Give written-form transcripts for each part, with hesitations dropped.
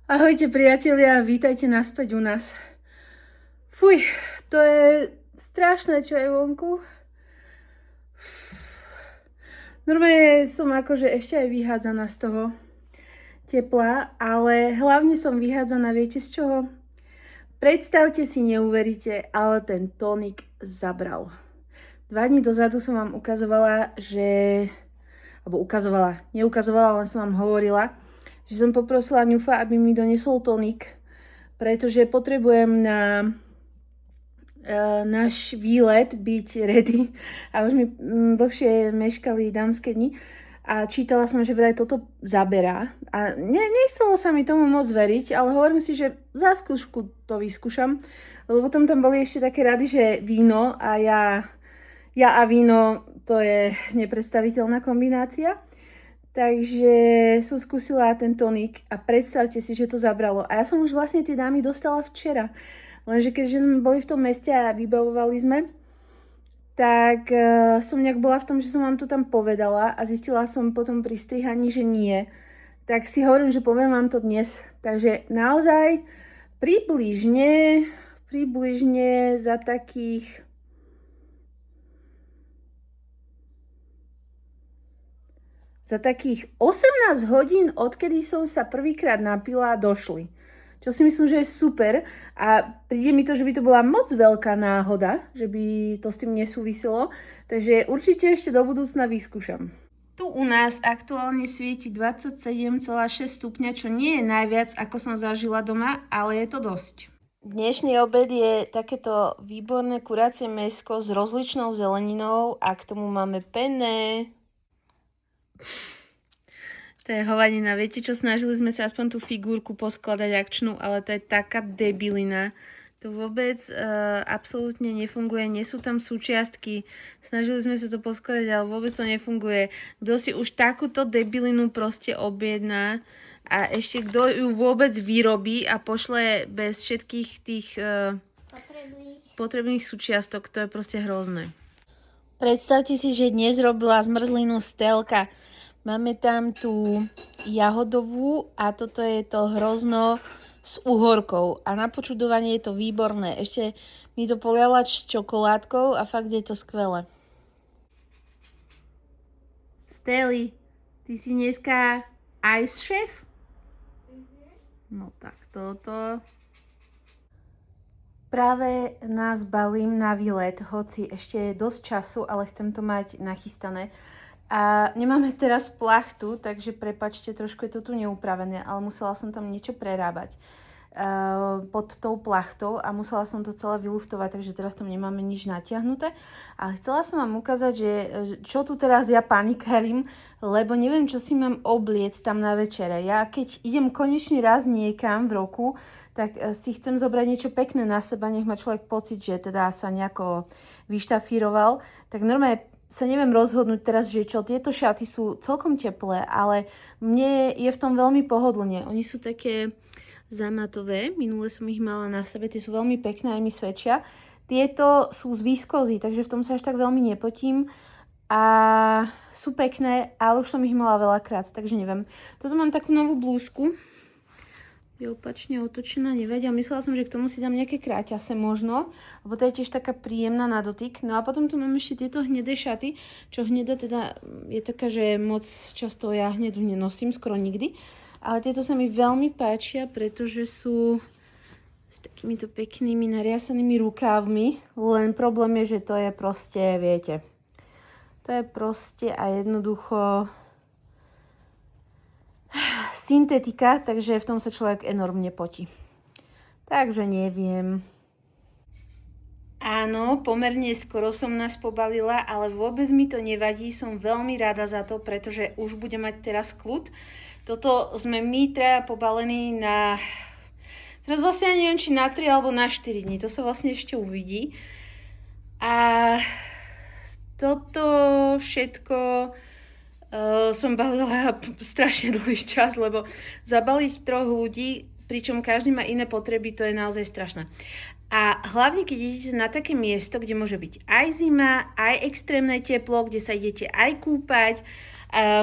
Ahojte priatelia, vítajte naspäť u nás. Fuj, to je strašné, čo je vonku. Normálne som akože ešte aj vyhádzaná z toho tepla, ale hlavne som vyhádzaná, viete z čoho? Predstavte si, neuveríte, ale ten tónik zabral. 2 dní dozadu som vám ukazovala, neukazovala, len som vám hovorila, že som poprosila ňufa, aby mi donesol tónik, pretože potrebujem na náš výlet byť ready a už mi dlhšie meškali dámske dni a čítala som, že vraj toto zaberá a nechcelo sa mi tomu moc veriť, ale hovorím si, že za skúšku to vyskúšam, lebo potom tam boli ešte také rady, že víno a ja a víno to je nepredstaviteľná kombinácia. Takže som skúsila ten tonik a predstavte si, že to zabralo. A ja som už vlastne tie dámy dostala včera. Lenže keďže sme boli v tom meste a vybavovali sme, tak som nejak bola v tom, že som vám to tam povedala a zistila som potom pri strihaní, že nie. Tak si hovorím, že poviem vám to dnes. Takže naozaj približne za takých 18 hodín, odkedy som sa prvýkrát napila, došli. Čo si myslím, že je super a príde mi to, že by to bola moc veľká náhoda, že by to s tým nesúviselo, takže určite ešte do budúcna vyskúšam. Tu u nás aktuálne svieti 27,6 stupňa, čo nie je najviac, ako som zažila doma, ale je to dosť. Dnešný obed je takéto výborné kuracie mäsko s rozličnou zeleninou a k tomu máme penne. To je hovadina. Viete čo, snažili sme sa aspoň tú figurku poskladať akčnú, ale to je taká debilina. To vôbec absolútne nefunguje, nie sú tam súčiastky. Snažili sme sa to poskladať, ale vôbec to nefunguje. Kto si už takúto debilinu proste objedná a ešte kto ju vôbec vyrobí a pošle bez všetkých tých potrebných súčiastok, to je proste hrozné. Predstavte si, že dnes robila zmrzlinu Stelka. Máme tam tú jahodovú a toto je to hrozno s uhorkou. A na počudovanie je to výborné. Ešte mi to poliala s čokoládkou a fakt je to skvelé. Steli, ty si dneska ice chef? No tak toto. Práve nás balím na výlet, hoci ešte je dosť času, ale chcem to mať nachystané. A nemáme teraz plachtu, takže prepáčte, trošku je to tu neupravené, ale musela som tam niečo prerábať pod tou plachtou a musela som to celé vyluftovať, takže teraz tam nemáme nič natiahnuté. Ale chcela som vám ukázať, že čo tu teraz ja panikárim, lebo neviem, čo si mám obliec tam na večere. Ja keď idem konečne raz niekam v roku, tak si chcem zobrať niečo pekné na seba, nech má človek pocit, že teda sa nejako vyštafíroval. Tak normálne sa neviem rozhodnúť teraz, že čo, tieto šaty sú celkom teplé, ale mne je v tom veľmi pohodlne. Oni sú také zamatové, minule som ich mala na sebe, tie sú veľmi pekné, aj mi svedčia. Tieto sú z výskozy, takže v tom sa až tak veľmi nepotím a sú pekné, ale už som ich mala veľakrát, takže neviem. Toto mám takú novú blúzku, je opačne otočená, nevedia. Myslela som, že k tomu si dám nejaké kráťase možno, lebo to je tiež taká príjemná na dotyk. No a potom tu mám ešte tieto hnedé šaty, čo hneda teda je taká, že moc často ja hnedu nenosím, skoro nikdy. Ale tieto sa mi veľmi páčia, pretože sú s takýmito peknými nariasanými rukávmi. Len problém je, že to je proste, viete, to je proste a jednoducho syntetika, takže v tom sa človek enormne potí. Takže neviem. Áno, pomerne skoro som nás pobalila, ale vôbec mi to nevadí. Som veľmi rada za to, pretože už budem mať teraz kľud. Toto sme my traja pobalení na... Teraz vlastne ani neviem, či na 3 alebo na 4 dní. To sa vlastne ešte uvidí. A toto všetko som balila strašne dlhý čas, lebo zabaliť 3 ľudí, pričom každý má iné potreby, to je naozaj strašné. A hlavne, keď idete na také miesto, kde môže byť aj zima, aj extrémne teplo, kde sa idete aj kúpať,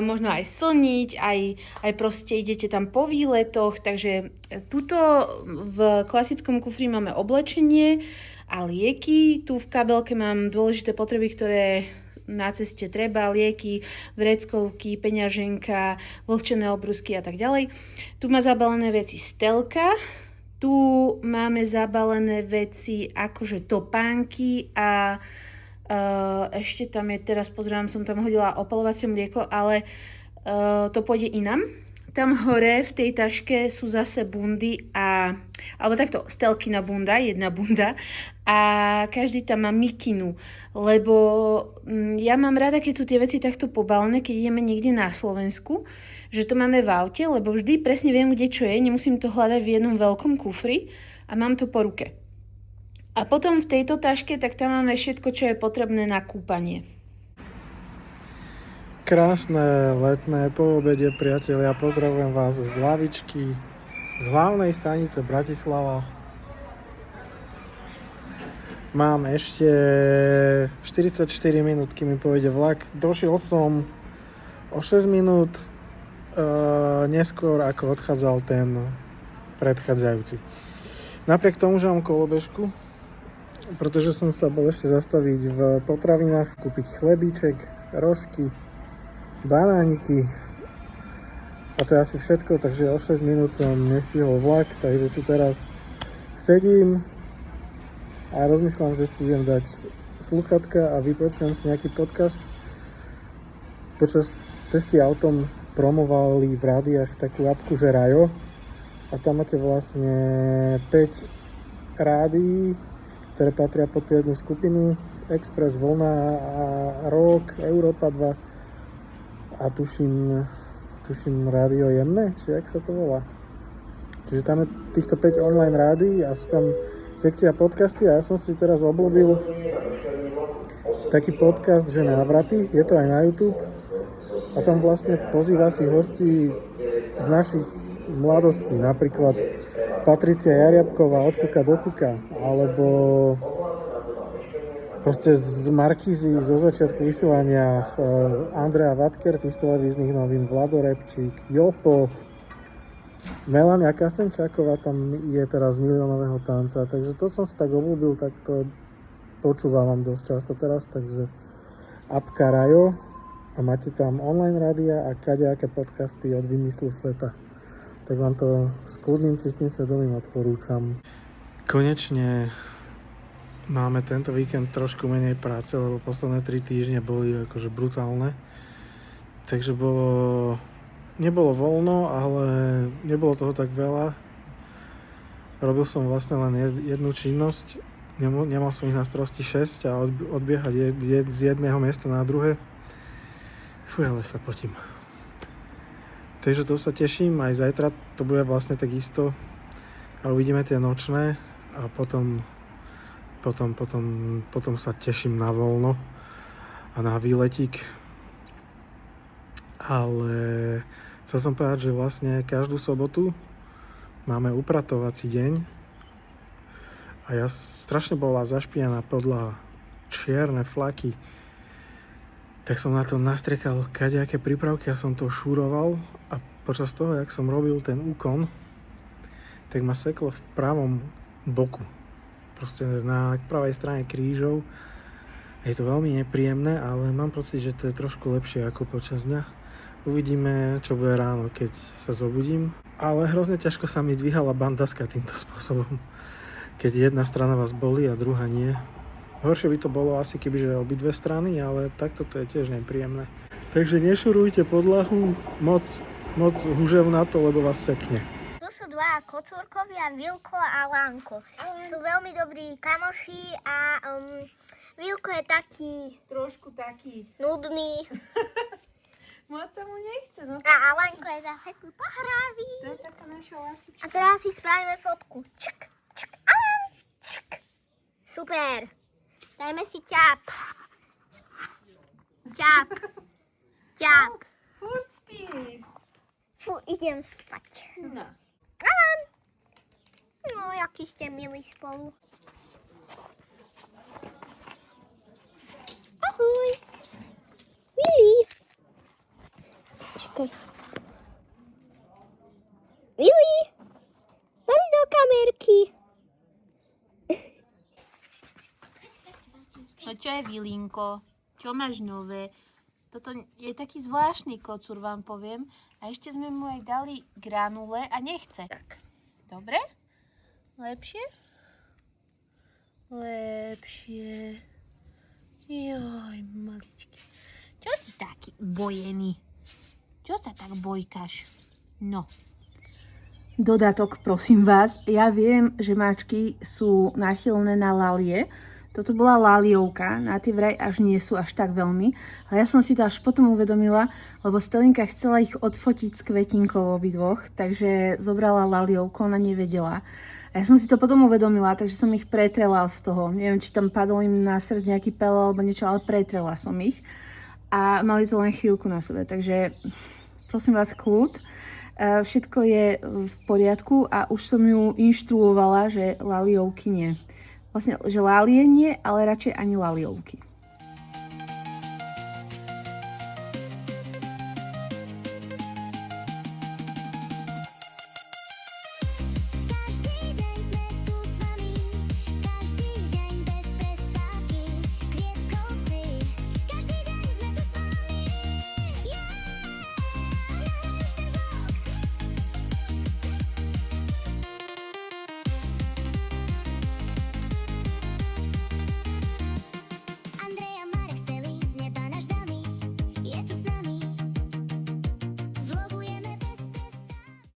možno aj slniť, aj proste idete tam po výletoch. Takže tuto v klasickom kufri máme oblečenie a lieky. Tu v kabelke mám dôležité potreby, ktoré na ceste treba, lieky, vreckovky, peňaženka, vlhčené obrusky a tak ďalej. Tu má zabalené veci Stelka. Tu máme zabalené veci akože topánky a ešte tam je, teraz pozerám, som tam hodila opalovacie mlieko, ale to pôjde inam. Tam hore v tej taške sú zase bundy alebo takto, Stelkina bunda, jedna bunda a každý tam má mikinu, lebo ja mám rada, keď sú tie veci takto pobalené, keď ideme niekde na Slovensku, že to máme v aute, lebo vždy presne viem, kde čo je, nemusím to hľadať v jednom veľkom kufri a mám to po ruke. A potom v tejto taške, tak tam máme všetko, čo je potrebné na kúpanie. Krásne letné poobede, priatelia, pozdravujem vás z lavičky, z hlavnej stanice Bratislava. Mám ešte 44 minút, kým mi pôjde vlak. Došiel som o 6 minút neskôr, ako odchádzal ten predchádzajúci. Napriek tomu, že mám kolobežku, pretože som sa bol ešte zastaviť v potravinách, kúpiť chlebíček, rožky, banániky a to je asi všetko, takže o 6 minút som nestihol vlak, takže tu teraz sedím a rozmýšľam, že si idem dať sluchatka a vypočujem si nejaký podcast. Počas cesty autom promovali v rádiách takú apku, že Rajo, a tam máte vlastne 5 rádií, ktoré patria pod jednu skupinu, Express, Vlna a Rock, Európa 2 a tuším Rádio Jemné, či jak sa to volá. Čiže tam je týchto 5 online rádií a sú tam sekcia podcasty a ja som si teraz obľúbil taký podcast, že Návraty, je to aj na YouTube a tam vlastne pozýva si hostí z našich mladostí, napríklad Patricia Jariabková od Kuka do Kuka, alebo proste z Markízy zo začiatku vysielania Andrea Vatker z televíznych novín, Vlado Repčík, Jopo, Melania Kasenčáková tam je teraz z Miliónového tanca, takže to som si tak obľúbil, tak to počúvam dosť často teraz, takže apka Rajo a máte tam online rádia a kadejaké podcasty od vymyslu sveta. Tak vám to s kľudným čistým svedomím odporúčam. Konečne máme tento víkend trošku menej práce, lebo posledné 3 týždne boli akože brutálne. Takže nebolo voľno, ale nebolo toho tak veľa. Robil som vlastne len jednu činnosť. Nemal som ich na starosti 6 a odbiehať z jedného miesta na druhé. Fuj, ale sa potím. Takže to sa teším, aj zajtra to bude vlastne takisto. A uvidíme tie nočné a potom sa teším na voľno a na výletík. Ale chcel som povedať, že vlastne každú sobotu máme upratovací deň a ja strašne bola zašpianá podľa čierne flaky. Tak som na to nastriekal kadejaké prípravky a som to šúroval a počas toho, jak som robil ten úkon, tak ma seklo v pravom boku. Proste na pravej strane krížov. Je to veľmi nepríjemné, ale mám pocit, že to je trošku lepšie ako počas dňa. Uvidíme, čo bude ráno, keď sa zobudím. Ale hrozne ťažko sa mi dvíhala bandaska týmto spôsobom. Keď jedna strana vás bolí a druhá nie. Horšie by to bolo asi kebyže obidve strany, ale takto to je tiež nepríjemné. Takže nešurujte podlahu moc hužev na to, lebo vás sekne. Tu sú dva kocúrkovia, Vilko a Lanko. Sú veľmi dobrí kamoši a Vilko je taký Trošku taký. nudný Moc sa mu nechce, no. a Lanko je zase tuto hravý. To je taká naša lasička. A teraz si spravíme fotku. Čak, čak, Alan, čak. Super. Dajme si ťap. Ťap. Ťap. Furt spí. Fú, idem spať. No. Alan. No, jaký ste milí spolu. Ahoj. Willy. Počkaj. Willy. Poď do kamerky. No čo je, Vilinko? Čo máš nové? Toto je taký zvláštny kocúr, vám poviem. A ešte sme mu aj dali granule a nechce. Tak, dobre? Lepšie? Lepšie. Joj, maličky. Čo si taký bojený? Čo sa tak bojkáš? No. Dodatok, prosím vás. Ja viem, že mačky sú náchylné na lalie. Toto bola laliovka, na tie vraj až nie sú až tak veľmi. Ale ja som si to až potom uvedomila, lebo Stelinka chcela ich odfotiť s kvetinkou obidvoch, takže zobrala laliovku, ona nevedela. A ja som si to potom uvedomila, takže som ich pretrela z toho. Neviem, či tam padol im na srdc nejaký pel alebo niečo, ale pretrela som ich. A mali to len chvíľku na sebe, takže prosím vás, kľud. Všetko je v poriadku a už som ju inštruovala, že laliovky nie. Vlastne, že lalie nie, ale radšej ani laliovky.